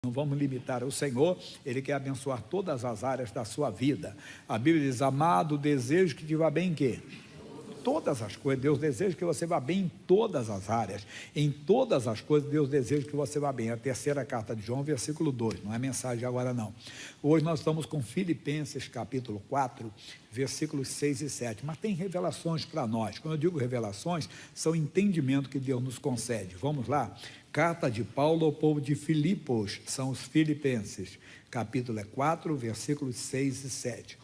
Não vamos limitar o Senhor, Ele quer abençoar todas as áreas da sua vida. A Bíblia diz, amado, desejo que te vá bem em quê? Todas as coisas, Deus deseja que você vá bem em todas as áreas, em todas as coisas Deus deseja que você vá bem. A terceira carta de João, versículo 2, não é mensagem agora não. Hoje nós estamos com Filipenses capítulo 4, versículos 6 e 7, mas tem revelações para nós. Quando eu digo revelações, são entendimento que Deus nos concede. Vamos lá? Carta de Paulo ao povo de Filipos, são os Filipenses, capítulo 4, versículos 6 e 7.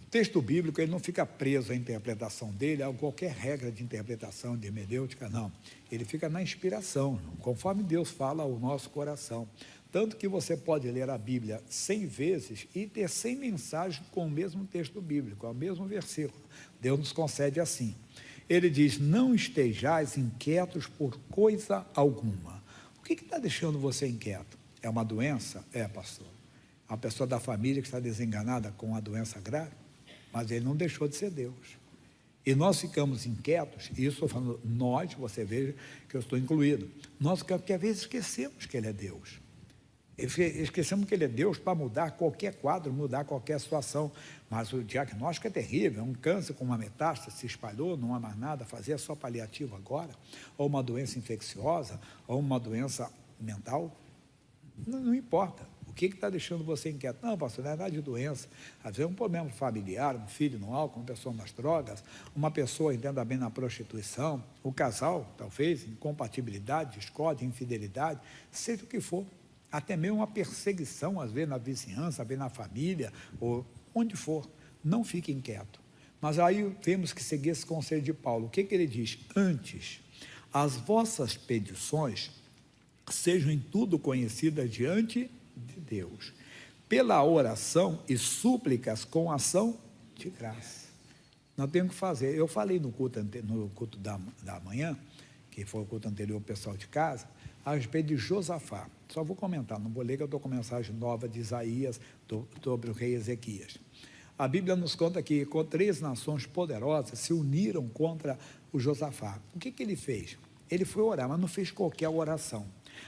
O texto bíblico, ele não fica preso à interpretação dele, a qualquer regra de interpretação, de hermenêutica, não. Ele fica na inspiração, conforme Deus fala ao nosso coração. Tanto que você pode ler a Bíblia 100 vezes e ter 100 mensagens com o mesmo texto bíblico, o mesmo versículo. Deus nos concede assim. Ele diz, não estejais inquietos por coisa alguma. O que está deixando você inquieto? É uma doença? É, pastor. Uma pessoa da família que está desenganada com uma doença grave? Mas ele não deixou de ser Deus. E nós ficamos inquietos, e isso estou falando nós, você veja que eu estou incluído. Nós, porque às vezes esquecemos que Ele é Deus. Esquecemos que Ele é Deus para mudar qualquer quadro, mudar qualquer situação. Mas o diagnóstico é terrível, é um câncer com uma metástase, se espalhou, não há mais nada a fazer, é só paliativo agora, ou uma doença infecciosa, ou uma doença mental, não importa. O que está deixando você inquieto? Não, pastor, não é nada de doença. Às vezes é um problema familiar, um filho no álcool, uma pessoa nas drogas, uma pessoa, entenda bem, na prostituição, o casal, talvez, incompatibilidade, discórdia, infidelidade, seja o que for. Até mesmo uma perseguição, às vezes, na vizinhança, às vezes na família, ou onde for. Não fique inquieto. Mas aí temos que seguir esse conselho de Paulo. O que ele diz? Antes, as vossas petições sejam em tudo conhecidas diante de Deus, pela oração e súplicas com ação de graça. Nós temos que fazer. Eu falei no culto da manhã, que foi o culto anterior ao pessoal de casa, a respeito de Josafá. Só vou comentar, não vou ler, que eu estou com a mensagem nova de Isaías sobre o rei Ezequias. A Bíblia nos conta que 3 nações poderosas se uniram contra o Josafá. O que ele fez? Ele foi orar, mas não fez qualquer oração.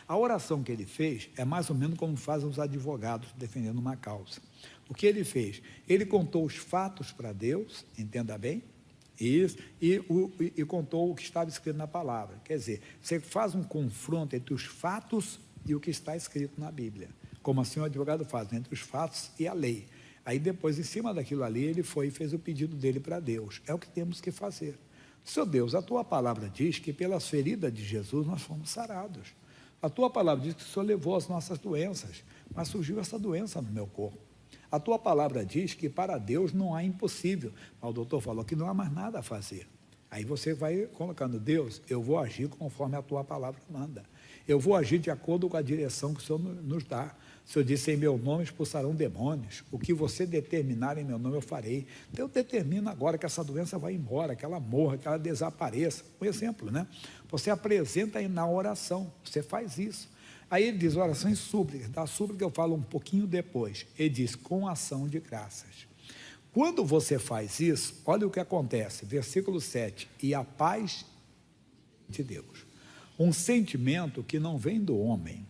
A oração que ele fez é mais ou menos como fazem os advogados defendendo uma causa. O que ele fez? Ele contou os fatos para Deus, entenda bem, isso, e contou o que estava escrito na palavra. Quer dizer, você faz um confronto entre os fatos e o que está escrito na Bíblia, como assim o advogado faz, entre os fatos e a lei. Aí depois, em cima daquilo ali, ele foi e fez o pedido dele para Deus. É o que temos que fazer. Seu Deus, a tua palavra diz que pelas feridas de Jesus nós fomos sarados. A tua palavra diz que o Senhor levou as nossas doenças, mas surgiu essa doença no meu corpo. A tua palavra diz que para Deus não há impossível, mas o doutor falou que não há mais nada a fazer. Aí você vai colocando, Deus, eu vou agir conforme a tua palavra manda. Eu vou agir de acordo com a direção que o Senhor nos dá. O Senhor disse, em meu nome expulsarão demônios. O que você determinar em meu nome eu farei. Então eu determino agora que essa doença vai embora, que ela morra, que ela desapareça. Um exemplo, né? Você apresenta aí na oração, você faz isso. Aí ele diz, oração e súplica. Da súplica eu falo um pouquinho depois. Ele diz, com ação de graças. Quando você faz isso, olha o que acontece. Versículo 7. E a paz de Deus. Um sentimento que não vem do homem.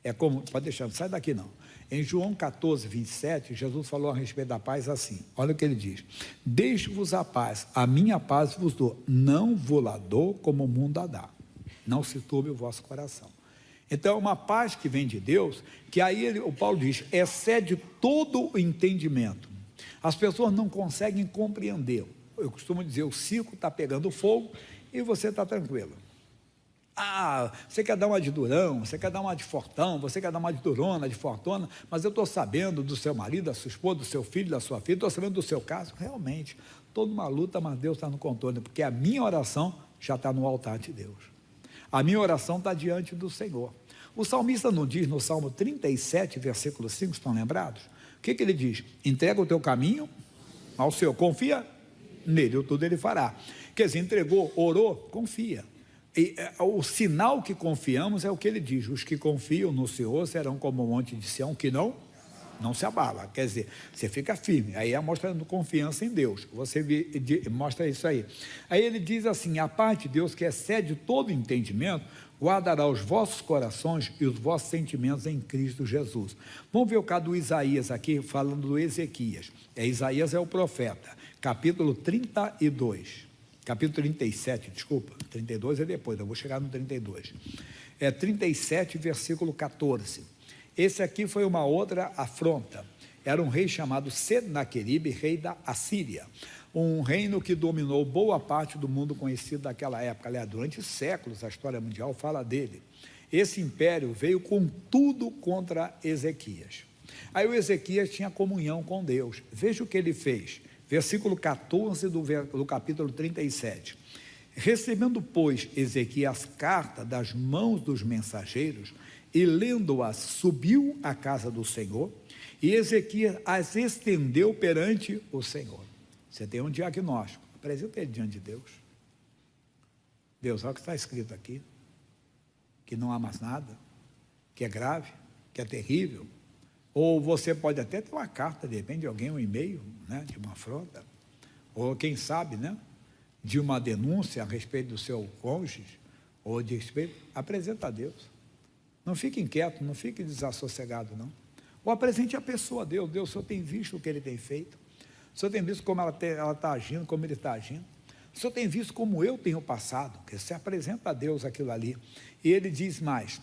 É como, pode deixar, não sai daqui não. Em João 14, 27, Jesus falou a respeito da paz assim. Olha o que ele diz. Deixo-vos a paz, a minha paz vos dou. Não vos la dou como o mundo a dá. Não se turbe o vosso coração. Então, é uma paz que vem de Deus, que aí o Paulo diz, excede todo o entendimento. As pessoas não conseguem compreender. Eu costumo dizer, o circo está pegando fogo e você está tranquilo. Ah, você quer dar uma de durão, você quer dar uma de fortão, você quer dar uma de durona, de fortuna, mas eu estou sabendo do seu marido, da sua esposa, do seu filho, da sua filha, estou sabendo do seu caso. Realmente, toda uma luta, mas Deus está no controle, porque a minha oração já está no altar de Deus. A minha oração está diante do Senhor. O salmista não diz no Salmo 37, versículo 5, estão lembrados? O que ele diz? Entrega o teu caminho ao Senhor, confia nele, tudo ele fará. Quer dizer, entregou, orou, confia. E o sinal que confiamos é o que ele diz, os que confiam no Senhor serão como o monte de Sião que não, não se abala, quer dizer, você fica firme, aí é mostrando confiança em Deus, você mostra isso aí. Aí ele diz assim: a parte de Deus que excede todo entendimento, guardará os vossos corações e os vossos sentimentos em Cristo Jesus. Vamos ver o caso do Isaías aqui, falando do Ezequias. Isaías é o profeta, capítulo 32, capítulo 37, desculpa, 32 é depois, eu vou chegar no 32. 37, versículo 14. Esse aqui foi uma outra afronta. Era um rei chamado Senaqueribe, rei da Assíria, um reino que dominou boa parte do mundo conhecido daquela época. Aliás, durante séculos a história mundial fala dele. Esse império veio com tudo contra Ezequias. Aí o Ezequias tinha comunhão com Deus. Veja o que ele fez, versículo 14 do capítulo 37. Recebendo, pois, Ezequias carta das mãos dos mensageiros, e lendo-as, subiu à casa do Senhor, e Ezequias as estendeu perante o Senhor. Você tem um diagnóstico, apresenta ele diante de Deus. Deus, olha o que está escrito aqui, que não há mais nada, que é grave, que é terrível. Ou você pode até ter uma carta, de repente, de alguém, um e-mail, né, de uma afronta, ou quem sabe, né, de uma denúncia a respeito do seu cônjuge, ou de respeito, apresenta a Deus. Não fique inquieto, não fique desassossegado, não. Ou apresente a pessoa a Deus. Deus, o Senhor tem visto o que ele tem feito, o Senhor tem visto como ela está agindo, como ele está agindo, o Senhor tem visto como eu tenho passado, que você apresenta a Deus aquilo ali. E ele diz mais,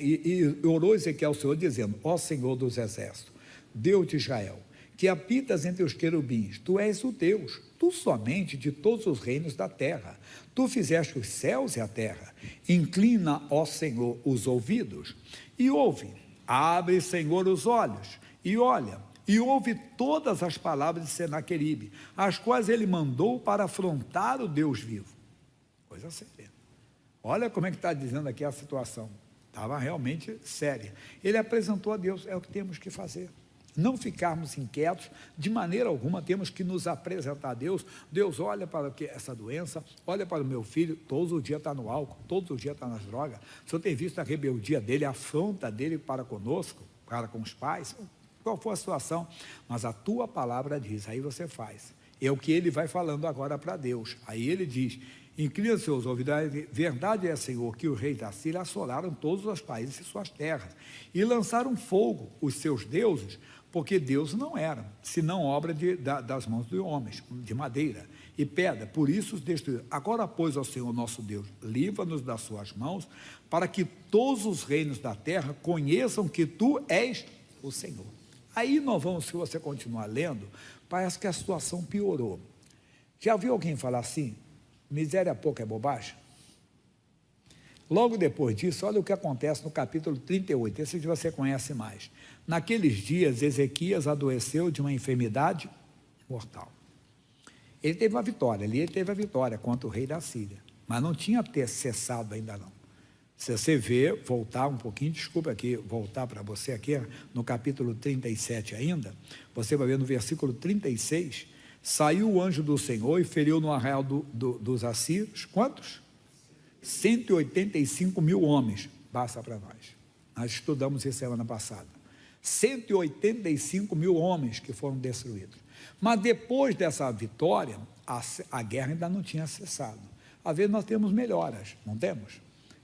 e orou Ezequiel ao Senhor, dizendo: ó Senhor dos exércitos, Deus de Israel, que habitas entre os querubins, tu és o Deus, tu somente de todos os reinos da terra. Tu fizeste os céus e a terra. Inclina, ó Senhor, os ouvidos e ouve. Abre, Senhor, os olhos e olha, e ouve todas as palavras de Senaqueribe, as quais ele mandou para afrontar o Deus vivo. Coisa séria. Olha como é que está dizendo aqui a situação. Estava realmente séria. Ele apresentou a Deus, é o que temos que fazer. Não ficarmos inquietos, de maneira alguma temos que nos apresentar a Deus. Deus, olha para essa doença, olha para o meu filho, todos os dias está no álcool, todos os dias está nas drogas. O Senhor tem visto a rebeldia dele, a afronta dele para conosco, para com os pais, qual for a situação, mas a tua palavra diz, aí você faz. É o que ele vai falando agora para Deus. Aí ele diz: inclina seus ouvidos, verdade é, Senhor, que os reis da Síria assolaram todos os países e suas terras, e lançaram fogo os seus deuses, porque Deus não era, senão obra das mãos de homens, de madeira e pedra, por isso os destruiu. Agora, pois, ó Senhor nosso Deus, livra-nos das suas mãos, para que todos os reinos da terra conheçam que tu és o Senhor. Aí nós vamos, se você continuar lendo, parece que a situação piorou. Já viu alguém falar assim? Miséria pouca é bobagem? Logo depois disso, olha o que acontece no capítulo 38, esse que você conhece mais. Naqueles dias, Ezequias adoeceu de uma enfermidade mortal. Ele teve uma vitória, ali ele teve a vitória contra o rei da Síria, mas não tinha cessado ainda não. Se você ver, voltar um pouquinho, desculpa aqui, voltar para você aqui, no capítulo 37 ainda, você vai ver no versículo 36, saiu o anjo do Senhor e feriu no arraial dos assírios, quantos? 185 mil homens, basta para nós. Nós estudamos isso semana passada. 185 mil homens que foram destruídos. Mas depois dessa vitória, a guerra ainda não tinha cessado. Às vezes nós temos melhoras, não temos?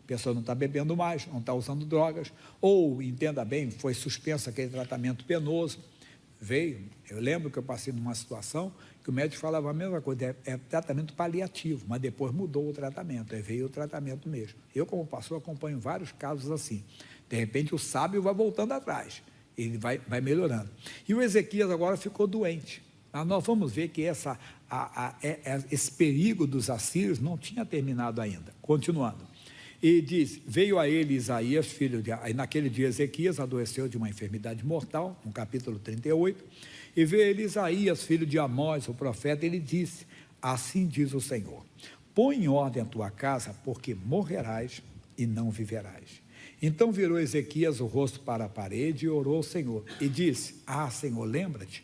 A pessoa não está bebendo mais, não está usando drogas, ou, entenda bem, foi suspenso aquele tratamento penoso, veio. Eu lembro que eu passei numa situação que o médico falava a mesma coisa, é tratamento paliativo, mas depois mudou o tratamento, aí veio o tratamento mesmo. Eu, como pastor, acompanho vários casos assim. De repente o sábio vai voltando atrás, ele vai melhorando. E o Ezequias agora ficou doente. Mas nós vamos ver que esse perigo dos assírios não tinha terminado ainda. Continuando. E diz, veio a ele Isaías, filho de... Aí naquele dia Ezequias adoeceu de uma enfermidade mortal, no capítulo 38, e veio a ele Isaías, filho de Amós, o profeta, ele disse, assim diz o Senhor, põe em ordem a tua casa, porque morrerás e não viverás. Então virou Ezequias o rosto para a parede e orou ao Senhor, e disse, Senhor, lembra-te,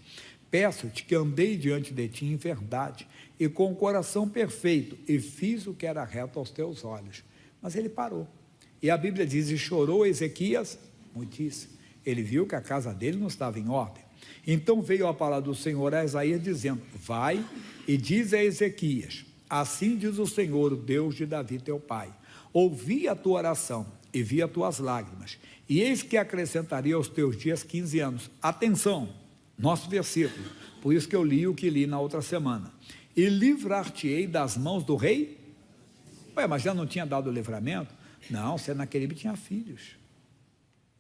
peço-te que andei diante de ti em verdade, e com o coração perfeito, e fiz o que era reto aos teus olhos. Mas ele parou. E a Bíblia diz, e chorou Ezequias muitíssimo. Ele viu que a casa dele não estava em ordem. Então veio a palavra do Senhor a Isaías dizendo: vai e diz a Ezequias: assim diz o Senhor, o Deus de Davi teu pai, ouvi a tua oração e vi as tuas lágrimas, e eis que acrescentaria aos teus dias 15 anos. Atenção, nosso versículo, por isso que eu li o que li na outra semana. E livrar-te-ei das mãos do rei. Ué, mas já não tinha dado o livramento? Não, Senaqueribe tinha filhos,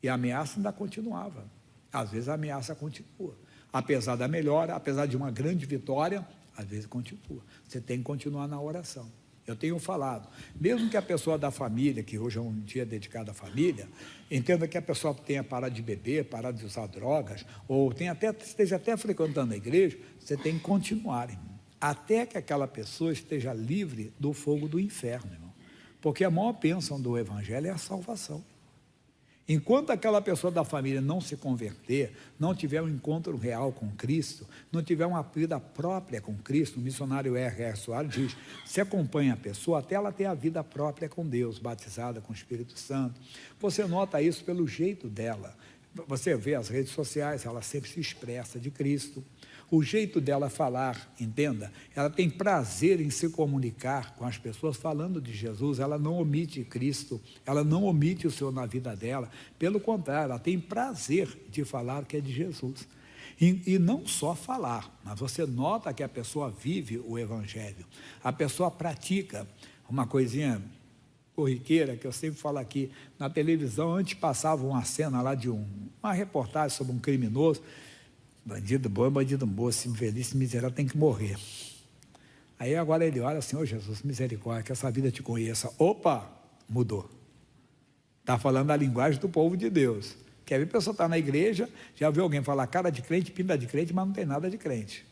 e a ameaça ainda continuava. Às vezes a ameaça continua, apesar da melhora, apesar de uma grande vitória, às vezes continua. Você tem que continuar na oração. Eu tenho falado, mesmo que a pessoa da família, que hoje é um dia dedicado à família, entenda que a pessoa tenha parado de beber, parado de usar drogas, ou esteja até frequentando a igreja, você tem que continuar, irmão, até que aquela pessoa esteja livre do fogo do inferno, irmão. Porque a maior bênção do evangelho é a salvação. Enquanto aquela pessoa da família não se converter, não tiver um encontro real com Cristo, não tiver uma vida própria com Cristo, o missionário R.R. Soares diz: se acompanha a pessoa até ela ter a vida própria com Deus, batizada com o Espírito Santo. Você nota isso pelo jeito dela. Você vê as redes sociais, ela sempre se expressa de Cristo. O jeito dela falar, entenda, ela tem prazer em se comunicar com as pessoas falando de Jesus, ela não omite Cristo, ela não omite o Senhor na vida dela, pelo contrário, ela tem prazer de falar que é de Jesus. E não só falar, mas você nota que a pessoa vive o Evangelho, a pessoa pratica uma coisinha corriqueira, que eu sempre falo aqui, na televisão, antes passava uma cena lá de uma reportagem sobre um criminoso. Bandido bom é bandido moço, infeliz, miserável, tem que morrer. Aí agora ele olha: Senhor Jesus, misericórdia, que essa vida te conheça. Opa, mudou. Está falando a linguagem do povo de Deus. Quer ver a pessoa estar na igreja, já viu alguém falar cara de crente, pinta de crente, mas não tem nada de crente,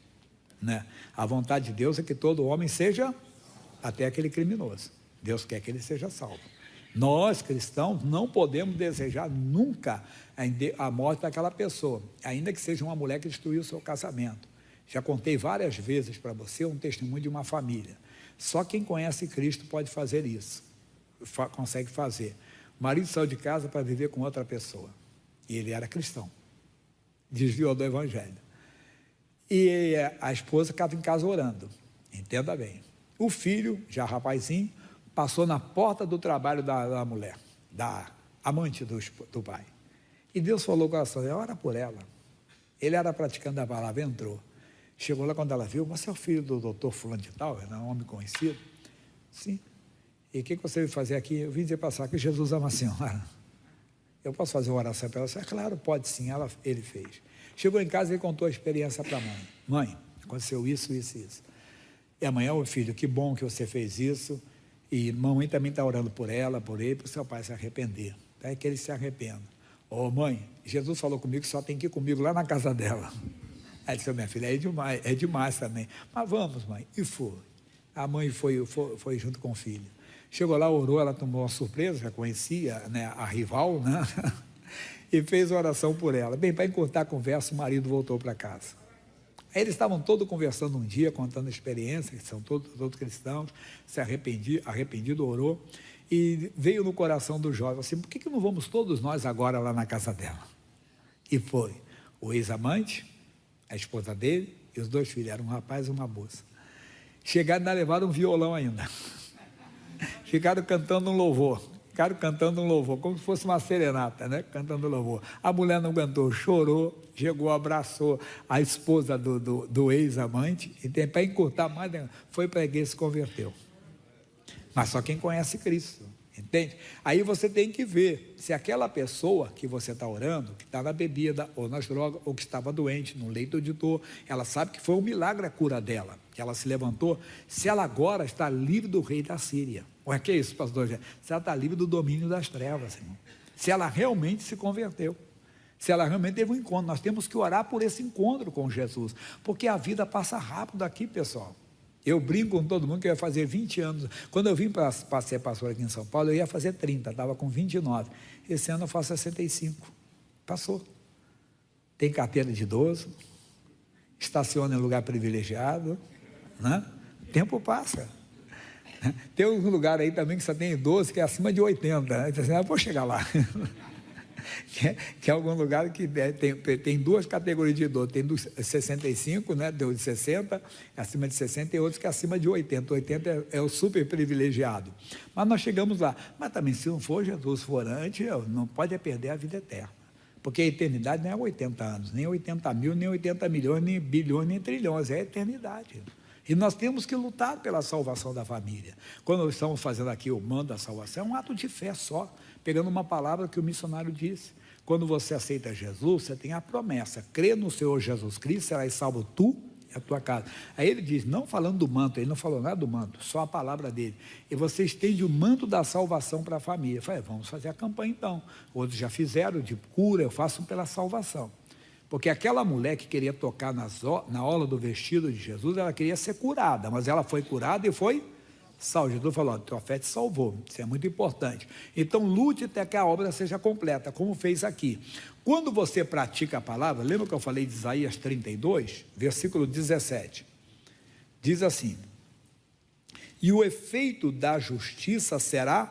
né? A vontade de Deus é que todo homem seja, até aquele criminoso. Deus quer que ele seja salvo. Nós, cristãos, não podemos desejar nunca a morte daquela pessoa, ainda que seja uma mulher que destruiu o seu casamento. Já contei várias vezes para você um testemunho de uma família. Só quem conhece Cristo pode fazer isso, consegue fazer. O marido saiu de casa para viver com outra pessoa, e ele era cristão, desviou do Evangelho. E a esposa ficava em casa orando, entenda bem. O filho, já rapazinho, passou na porta do trabalho da mulher, da amante do pai. E Deus falou com ela: ora por ela. Ele era praticando a palavra, entrou. Chegou lá, quando ela viu: você é o filho do doutor fulano de tal? Era um homem conhecido. Sim. E o que você veio fazer aqui? Eu vim dizer passar que Jesus ama a senhora. Eu posso fazer uma oração para ela? É claro, pode sim. Ele fez. Chegou em casa e contou a experiência para a mãe. Mãe, aconteceu isso, isso, isso. E amanhã, o filho, que bom que você fez isso. E mamãe também está orando por ela, por ele, para o seu pai se arrepender. Até que ele se arrependa. Ô mãe, Jesus falou comigo que só tem que ir comigo lá na casa dela. Aí disse: minha filha, é demais também. Mas vamos, mãe. E foi. A mãe foi junto com o filho. Chegou lá, orou, ela tomou uma surpresa, já conhecia, né, a rival, né? E fez oração por ela. Bem, para encurtar a conversa, o marido voltou para casa. Aí eles estavam todos conversando um dia, contando a experiência, que são todos cristãos, se arrependido, orou, e veio no coração do jovem assim: por que não vamos todos nós agora lá na casa dela? E foi o ex-amante, a esposa dele e os dois filhos, eram um rapaz e uma moça. Chegaram e ainda levaram um violão ainda. Ficaram cantando um louvor, como se fosse uma serenata, né? Cantando louvor. A mulher não aguentou, chorou, chegou, abraçou a esposa do ex-amante, e para encurtar mais, foi para a igreja e se converteu. Mas só quem conhece Cristo, entende? Aí você tem que ver se aquela pessoa que você está orando, que está na bebida, ou nas drogas, ou que estava doente, no leito de dor, ela sabe que foi um milagre a cura dela, que ela se levantou, se ela agora está livre do rei da Síria. O que é isso, pastor? Se ela está livre do domínio das trevas, irmão. Se ela realmente se converteu, se ela realmente teve um encontro. Nós temos que orar por esse encontro com Jesus, porque a vida passa rápido aqui, pessoal. Eu brinco com todo mundo que eu ia fazer 20 anos. Quando eu vim para ser pastor aqui em São Paulo, eu ia fazer 30, estava com 29. Esse ano eu faço 65. Passou. Tem carteira de idoso, estaciona em lugar privilegiado, né? O tempo passa. Tem um lugar aí também que só tem idoso, que é acima de 80. Né? Então, assim, eu vou chegar lá. que é algum lugar que tem duas categorias de idoso, tem dos 65, né, dos 60, acima de 60, e outros que é acima de 80. 80 é o super privilegiado. Mas nós chegamos lá. Mas também, se não for Jesus, for antes, não pode perder a vida eterna. Porque a eternidade não é 80 anos, nem 80 mil, nem 80 milhões, nem bilhões, nem trilhões, é a eternidade. E nós temos que lutar pela salvação da família. Quando nós estamos fazendo aqui o mando da salvação, é um ato de fé só, pegando uma palavra que o missionário disse. Quando você aceita Jesus, você tem a promessa: crê no Senhor Jesus Cristo, serás salvo tu e a tua casa. Aí ele diz, não falando do manto, ele não falou nada do manto, só a palavra dele. E você estende o manto da salvação para a família. Eu falei, vamos fazer a campanha então. Outros já fizeram de cura, eu faço pela salvação. Porque aquela mulher que queria tocar na orla do vestido de Jesus, ela queria ser curada, mas ela foi curada e foi salva. Jesus falou, tua fé te salvou, isso é muito importante. Então lute até que a obra seja completa, como fez aqui. Quando você pratica a palavra, lembra que eu falei de Isaías 32, versículo 17? Diz assim, e o efeito da justiça será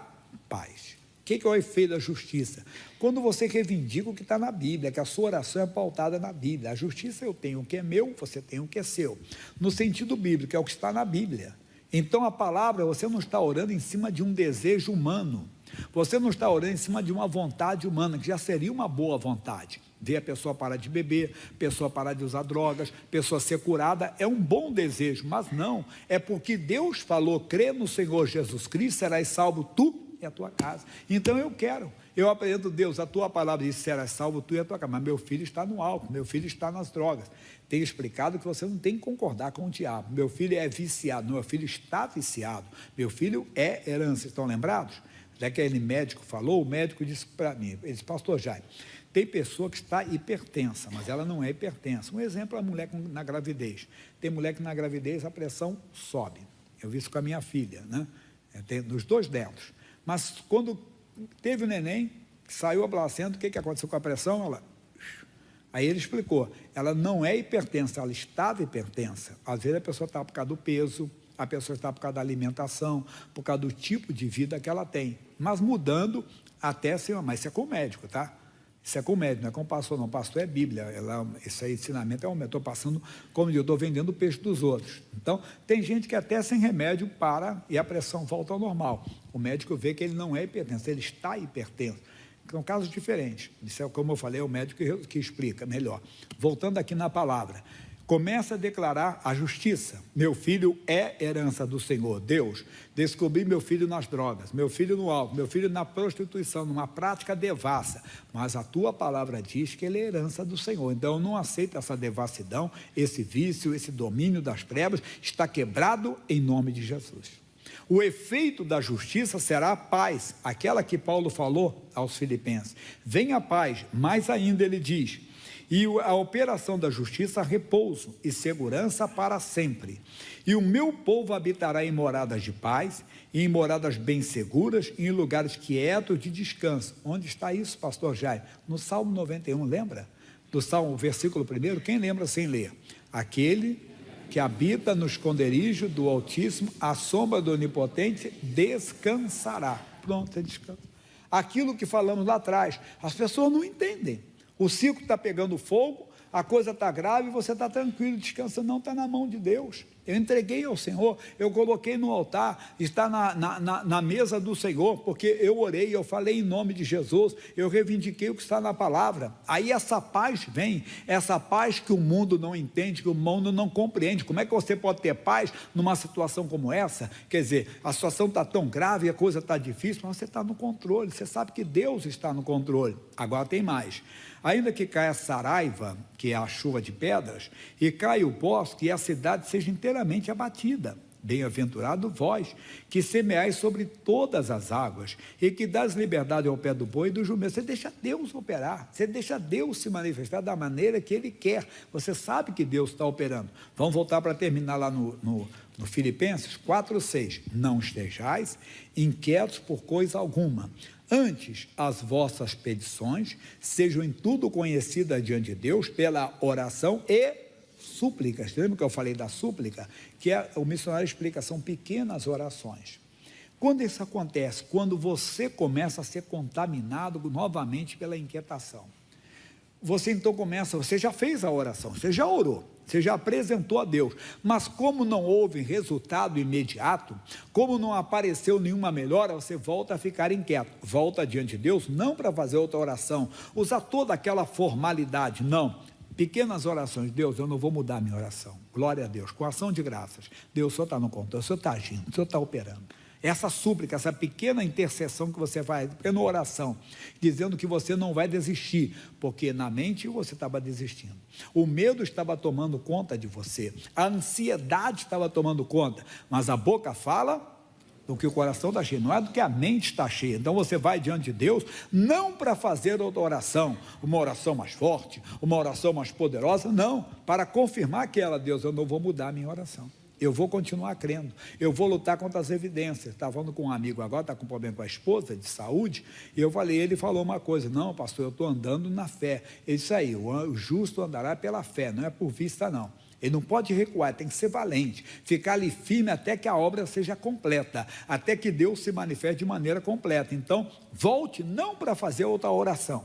paz. O que é o efeito da justiça? Quando você reivindica o que está na Bíblia, que a sua oração é pautada na Bíblia. A justiça, eu tenho o que é meu, você tem o que é seu. No sentido bíblico, é o que está na Bíblia. Então a palavra, você não está orando em cima de um desejo humano. Você não está orando em cima de uma vontade humana, que já seria uma boa vontade. Ver a pessoa parar de beber, pessoa parar de usar drogas, pessoa ser curada, é um bom desejo, mas não. É porque Deus falou, crê no Senhor Jesus Cristo, serás salvo tu e a tua casa. Então eu apresento, Deus, a tua palavra diz, serás salvo tu e a tua casa, mas meu filho está no álcool, meu filho está nas drogas. Tenho explicado que você não tem que concordar com o diabo. Meu filho é viciado, meu filho está viciado, meu filho é herança. Estão lembrados? Já que aquele médico falou, o médico disse para mim, ele disse, pastor Jaime, tem pessoa que está hipertensa, mas ela não é hipertensa. Um exemplo é a mulher na gravidez. Tem mulher que na gravidez a pressão sobe. Eu vi isso com a minha filha, né? Nos dois dedos. Mas quando teve o neném, saiu a placenta, o que aconteceu com a pressão? Aí ele explicou, ela não é hipertensa, ela estava hipertensa. Às vezes a pessoa está por causa do peso, a pessoa está por causa da alimentação, por causa do tipo de vida que ela tem. Mas mudando até ser, mas isso é com o médico, tá? Isso é com o médico, não é com o pastor, não. O pastor é Bíblia, esse aí, ensinamento é um, eu estou passando, como eu estou vendendo o peixe dos outros. Então, tem gente que até sem remédio para e a pressão volta ao normal. O médico vê que ele não é hipertenso, ele está hipertenso. São casos diferentes. Isso é, como eu falei, é o médico que explica melhor. Voltando aqui na palavra. Começa a declarar a justiça. Meu filho é herança do Senhor. Deus, descobri meu filho nas drogas, meu filho no álcool, meu filho na prostituição, numa prática devassa. Mas a tua palavra diz que ele é herança do Senhor. Então eu não aceito essa devassidão, esse vício, esse domínio das trevas. Está quebrado em nome de Jesus. O efeito da justiça será a paz, aquela que Paulo falou aos Filipenses. Venha a paz, mais ainda ele diz, e a operação da justiça, repouso e segurança para sempre. E o meu povo habitará em moradas de paz, e em moradas bem seguras, e em lugares quietos de descanso. Onde está isso, pastor Jair? No Salmo 91, lembra? Do Salmo, versículo 1, quem lembra sem ler? Aquele que habita no esconderijo do Altíssimo, à sombra do Onipotente, descansará. Pronto, descansa. Aquilo que falamos lá atrás, as pessoas não entendem. O circo está pegando fogo, a coisa está grave, você está tranquilo, descansando, não, está na mão de Deus. Eu entreguei ao Senhor, eu coloquei no altar, está na mesa do Senhor, porque eu orei, eu falei em nome de Jesus, eu reivindiquei o que está na palavra. Aí essa paz vem, essa paz que o mundo não entende, que o mundo não compreende. Como é que você pode ter paz numa situação como essa? Quer dizer, a situação está tão grave, a coisa está difícil, mas você está no controle, você sabe que Deus está no controle. Agora tem mais. Ainda que caia a saraiva, que é a chuva de pedras, e caia o bosque, e a cidade seja inteiramente abatida. Bem-aventurado vós, que semeais sobre todas as águas, e que dás liberdade ao pé do boi e do jumento. Você deixa Deus operar, você deixa Deus se manifestar da maneira que Ele quer. Você sabe que Deus está operando. Vamos voltar para terminar lá no Filipenses 4:6. Não estejais inquietos por coisa alguma. Antes, as vossas petições sejam em tudo conhecidas diante de Deus pela oração e súplicas. Lembra que eu falei da súplica? Que o missionário explica, são pequenas orações. Quando isso acontece? Quando você começa a ser contaminado novamente pela inquietação. Você então começa, você já fez a oração, você já orou, você já apresentou a Deus, mas como não houve resultado imediato, como não apareceu nenhuma melhora, você volta a ficar inquieto, volta diante de Deus, não para fazer outra oração, usar toda aquela formalidade, não, pequenas orações. Deus, eu não vou mudar a minha oração, glória a Deus, com ação de graças, Deus, o Senhor está no controle, o Senhor está agindo, o Senhor está operando. Essa súplica, essa pequena intercessão que você faz, pequena oração, dizendo que você não vai desistir, porque na mente você estava desistindo, o medo estava tomando conta de você, a ansiedade estava tomando conta, mas a boca fala do que o coração está cheio, não é do que a mente está cheia. Então você vai diante de Deus, não para fazer outra oração, uma oração mais forte, uma oração mais poderosa, não, para confirmar aquela, Deus, eu não vou mudar a minha oração. Eu vou continuar crendo, eu vou lutar contra as evidências. Estava falando com um amigo agora, está com problema com a esposa, de saúde, e eu falei, ele falou uma coisa, não pastor, eu estou andando na fé. Ele disse aí, o justo andará pela fé, não é por vista não. Ele não pode recuar, tem que ser valente, ficar ali firme até que a obra seja completa, até que Deus se manifeste de maneira completa. Então, volte não para fazer outra oração,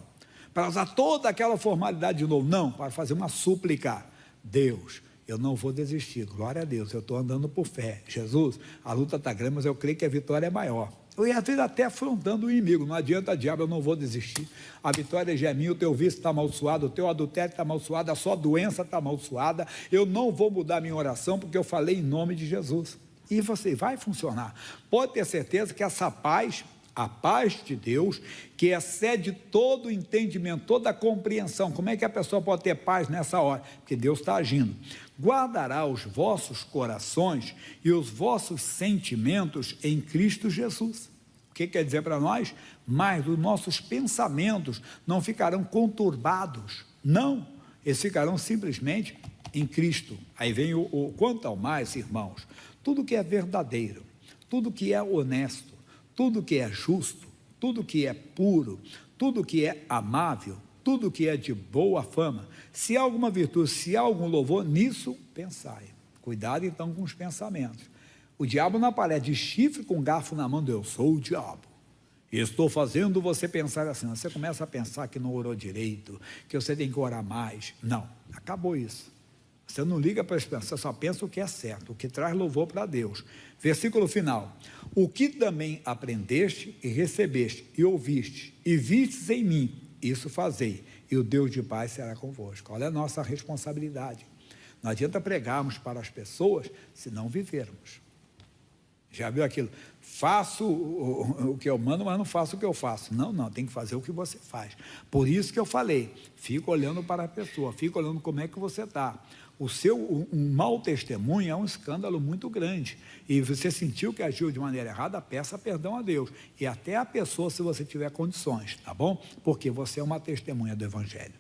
para usar toda aquela formalidade de novo, não, para fazer uma súplica. Deus, eu não vou desistir, glória a Deus, eu estou andando por fé. Jesus, a luta está grande, mas eu creio que a vitória é maior. E às vezes até afrontando o inimigo, não adianta, diabo, eu não vou desistir. A vitória já é minha, o teu vício está amaldiçoado, o teu adultério está amaldiçoado, a sua doença está amaldiçoada. Eu não vou mudar minha oração, porque eu falei em nome de Jesus. E você vai funcionar. Pode ter certeza que essa paz, a paz de Deus, que excede todo o entendimento, toda a compreensão. Como é que a pessoa pode ter paz nessa hora? Porque Deus está agindo. Guardará os vossos corações e os vossos sentimentos em Cristo Jesus. O que quer dizer para nós? Mas os nossos pensamentos não ficarão conturbados, não, eles ficarão simplesmente em Cristo. Aí vem o quanto ao mais, irmãos, tudo que é verdadeiro, tudo que é honesto, tudo que é justo, tudo que é puro, tudo que é amável, tudo que é de boa fama, se há alguma virtude, se há algum louvor, nisso pensai. Cuidado então com os pensamentos. O diabo não aparece de chifre com garfo na mão, eu sou o diabo, e estou fazendo você pensar assim. Você começa a pensar que não orou direito, que você tem que orar mais. Não, acabou isso. Você não liga para isso, você só pensa o que é certo, o que traz louvor para Deus. Versículo final, o que também aprendeste e recebeste e ouviste e vistes em mim, isso fazei, e o Deus de paz será convosco. Olha a nossa responsabilidade. Não adianta pregarmos para as pessoas se não vivermos. Já viu aquilo? Faço o que eu mando, mas não faço o que eu faço. Não, tem que fazer o que você faz. Por isso que eu falei, fica olhando para a pessoa, fica olhando como é que você está. Um mau testemunho é um escândalo muito grande, e você sentiu que agiu de maneira errada, peça perdão a Deus, e até a pessoa, se você tiver condições, tá bom? Porque você é uma testemunha do Evangelho.